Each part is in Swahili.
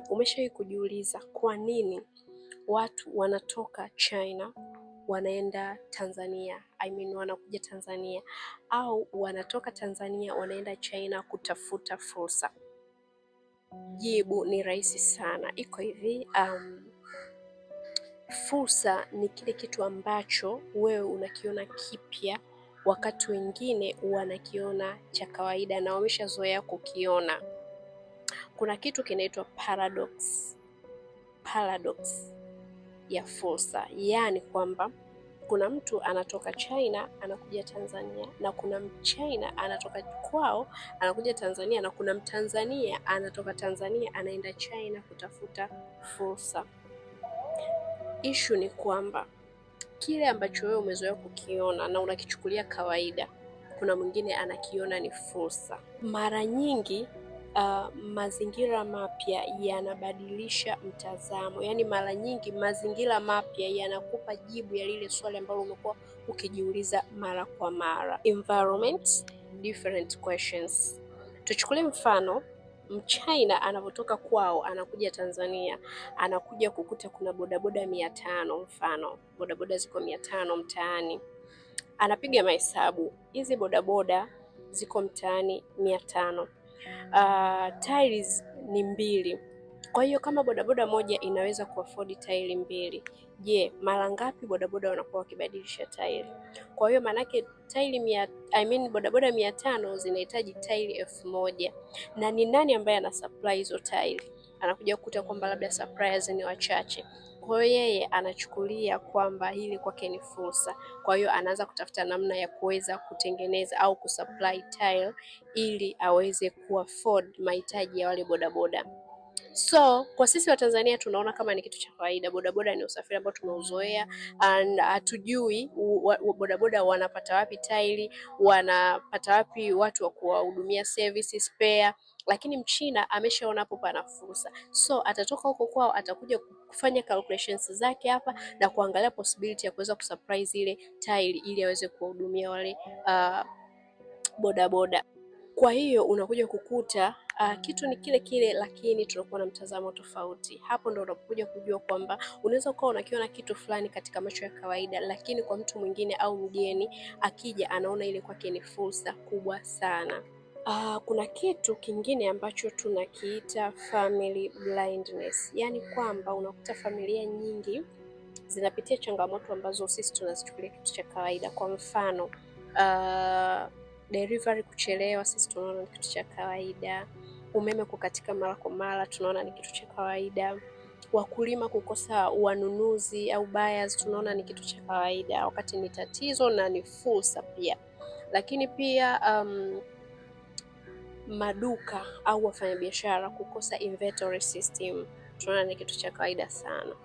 Umeshawahi kujiuliza kwa nini watu wanatoka China wanaenda Tanzania? Wanakuja Tanzania au wanatoka Tanzania wanaenda China kutafuta fursa? Jibu ni rahisi sana, iko hivi. Fursa ni kile kitu ambacho wewe unakiona kipya wakati wengine wanakiona cha kawaida na wameshazoea kukiona. Kuna kitu kinaitwa paradox ya fursa, yaani kwamba kuna mtu anatoka China anakuja Tanzania, na kuna Mchina anatoka kwao anakuja Tanzania, na kuna Mtanzania anatoka Tanzania anaenda China kutafuta fursa. Issue ni kwamba kile ambacho wewe umezoea kukiona na unakichukulia kawaida, kuna mwingine anakiona ni fursa. Mara nyingi mazingira mapya yanabadilisha mtazamo. Yaani mara nyingi mazingira mapya yanakupa jibu ya lile swali ambalo umekuwa ukijiuliza mara kwa mara. Environment, different questions. Tuchukulie mfano, Mchina anapotoka kwao anakuja Tanzania, anakuja kukuta kuna bodaboda 500, mfano bodaboda ziko 500 mtaani. Anapiga mahesabu, hizi bodaboda ziko mtaani 500. Tiles ni 2. Kwa hiyo kama bodaboda moja inaweza kuafford tairi 2, je, mara ngapi bodaboda wanakuwa wakibadilisha tairi? Kwa hiyo manake bodaboda 500 zinahitaji tairi 1000. Na ni nani ambaye ana supply hizo tairi? Anakuja kukuta kwamba labda suppliers ni wachache. Kwa hiyo yeye anachukulia kwamba hili kwake ni fursa. Kwa hiyo anaanza kutafuta namna ya kuweza kutengeneza au kusupply tile ili aweze kuafford mahitaji ya wale bodaboda. So kwa sisi wa Tanzania tunaona kama ni kitu cha kawaida. Bodaboda ni usafiri ambao tumeuzoea, and hatujui bodaboda wanapata wapi tairi, wanapata wapi watu wa kuwahudumia service spare. Lakini Mchina ameshaona hapo pana fursa, so atatoka huko kwao, atakuja kufanya calculations zake hapa na kuangalia possibility ya kuweza kusupply zile tairi ili aweze kuwahudumia wale bodaboda. Kwa hiyo unakuja kukuta kitu ni kile kile, lakini tunakuwa na mtazamo tofauti. Hapo ndo unakuja kujua kwamba unaweza kuwa unakiona kitu fulani katika macho ya kawaida, lakini kwa mtu mwingine au mgeni akija anaona ile kwake ni fursa kubwa sana. Kuna kitu kingine ambacho tunakiita family blindness, yaani kwamba unakuta familia nyingi zinapitia changamoto ambazo sisi tunazichukulia kitu cha kawaida. Kwa mfano delivery kuchelewa, sisi tunaona ni kitu cha kawaida. Umeme kukatika mara kwa mara, tunaona ni kitu cha kawaida. Wakulima kukosa wanunuzi au buyers, tunaona ni kitu cha kawaida, wakati ni tatizo na ni fursa pia. Lakini pia maduka au wafanyabiashara kukosa inventory system, tunaona ni kitu cha kawaida sana.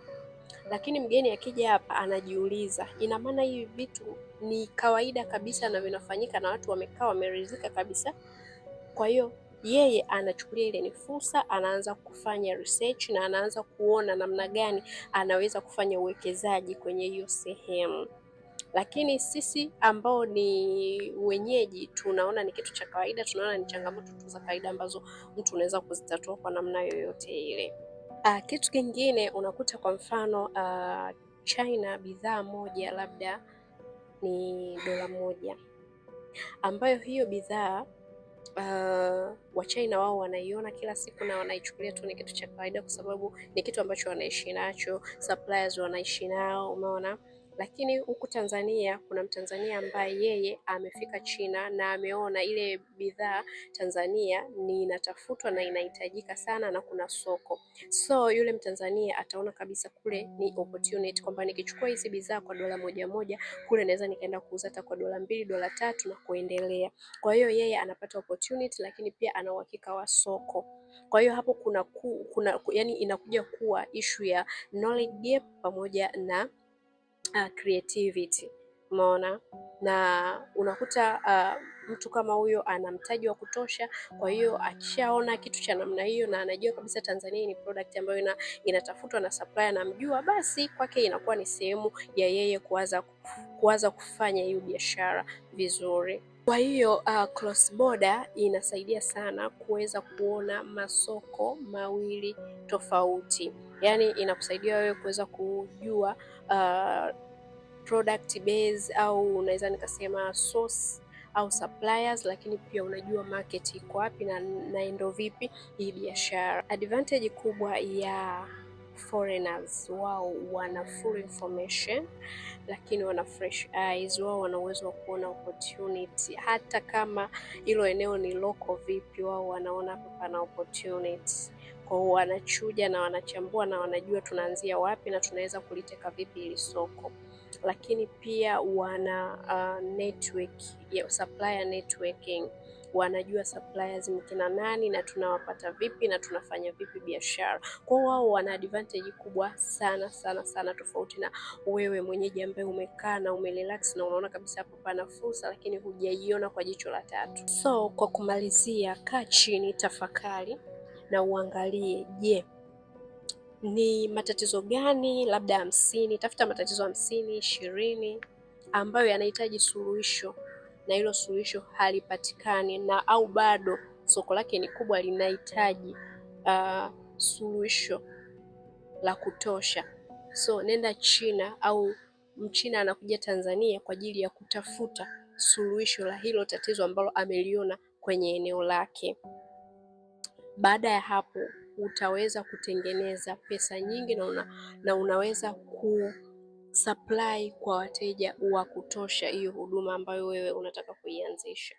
Lakini mgeni akija hapa anajiuliza, ina maana hivi vitu ni kawaida kabisa na vinafanyika na watu wamekaa wameridhika kabisa. Kwa hiyo yeye anachukulia ile ni fursa, anaanza kufanya research na anaanza kuona namna gani anaweza kufanya uwekezaji kwenye hiyo sehemu. Lakini sisi ambao ni wenyeji tunaona ni kitu cha kawaida, tunaona ni changamoto tu za kawaida ambazo mtu unaweza kuzitatua kwa namna yoyote ile. Kitu kingine unakuta kwa mfano China bidhaa moja labda ni $1, ambayo hiyo bidhaa Wachina wao wanaiona kila siku na wanaichukulia tu ni kitu cha kawaida, kwa sababu ni kitu ambacho wanaishi nacho, suppliers wanaishi nao, umeona. Lakini huku Tanzania kuna Mtanzania ambaye yeye amefika China na ameona ile bidhaa Tanzania ni inatafutwa na inahitajika sana na kuna soko. So yule Mtanzania ataona kabisa kule ni opportunity, kwamba nikichukua hizi bidhaa kwa $1 kule naweza nikaenda kuuza hata kwa $2, $3 na kuendelea. Kwa hiyo yeye anapata opportunity, lakini pia ana uhakika wa soko. Kwa hiyo hapo yani inakuja kuwa issue ya knowledge gap pamoja na creativity, umeona. Na unakuta mtu kama huyo ana mtaji wa kutosha, kwa hiyo akishaona kitu cha namna hiyo na anajua kabisa Tanzania ni product ambayo inatafutwa na supplier anamjua, basi kwake inakuwa ni sehemu ya yeye kuanza kufanya hiyo biashara vizuri. Kwa hiyo cross border inasaidia sana kuweza kuona masoko mawili tofauti. Yani inakusaidia wewe kuweza kujua product base, au unaweza nikasema source au suppliers, lakini pia unajua market iko wapi na naendo vipi hii biashara. Advantage kubwa ya foreigners, wao wana full information lakini wana fresh eyes. Wao wana uwezo wa kuona opportunity, hata kama hilo eneo ni local vipi, wao wanaona hapa pana opportunity. Kwa hiyo wanachuja na wanachambua na wanajua tunaanzia wapi na tunaweza kuliteka vipi hili soko. Lakini pia wana network ya supplier networking, wanajua suppliers ni kina nani na tunawapata vipi na tunafanya vipi biashara. Kwa hiyo wao wana advantage kubwa sana sana sana, tofauti na wewe mwenyeji ambaye umekaa na umerelax na unaona kabisa hapo pana fursa lakini hujaiona kwa jicho la tatu. So kwa kumalizia, kaa chini, tafakari na uangalie, je, ni matatizo gani labda 50, tafuta matatizo 50, 20 ambayo yanahitaji suluhisho na hilo suluhisho halipatikani, na au bado soko lake ni kubwa linahitaji suluhisho la kutosha. So nenda China, au Mchina anakuja Tanzania kwa ajili ya kutafuta suluhisho la hilo tatizo ambalo ameliona kwenye eneo lake. Baada ya hapo utaweza kutengeneza pesa nyingi na unaweza kusupply kwa wateja wa kutosha hiyo huduma ambayo wewe unataka kuianzisha.